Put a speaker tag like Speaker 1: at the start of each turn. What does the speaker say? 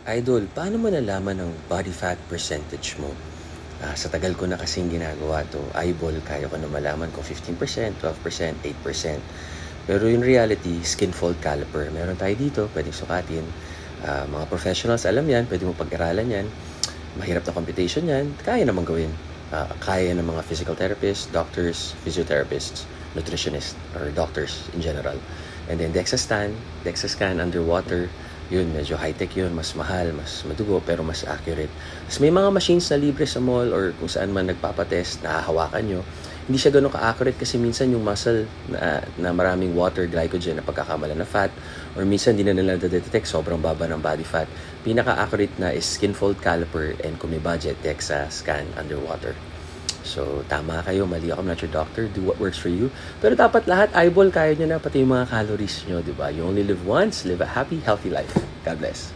Speaker 1: Idol, paano mo nalaman ang body fat percentage mo? Sa tagal ko na kasing ginagawa to, eyeball, kaya ko na malaman kung 15%, 12%, 8%. Pero in reality, skin fold caliper. Meron tayo dito, pwedeng sukatin. Mga professionals, alam yan, pwede mo pag-aralan yan. Mahirap na computation yan, kaya naman gawin. Kaya ng mga physical therapists, doctors, physiotherapists, nutritionists, or doctors in general. And then DEXA scan underwater, yun, medyo high-tech yun, mas mahal, mas madugo, pero mas accurate. Tapos may mga machines na libre sa mall or kung saan man nagpapatest, nahahawakan nyo. Hindi siya ganun ka-accurate kasi minsan yung muscle na maraming water, glycogen na pagkakamala na fat, or minsan hindi na nila detect sobrang baba ng body fat. Pinaka-accurate na is skin fold caliper, and kung may budget, DEXA scan underwater. So, tama kayo, mali ako, I'm not your doctor, do what works for you. Pero dapat lahat, eyeball, kaya nyo na, pati yung mga calories nyo, di ba? You only live once, live a happy, healthy life. God bless.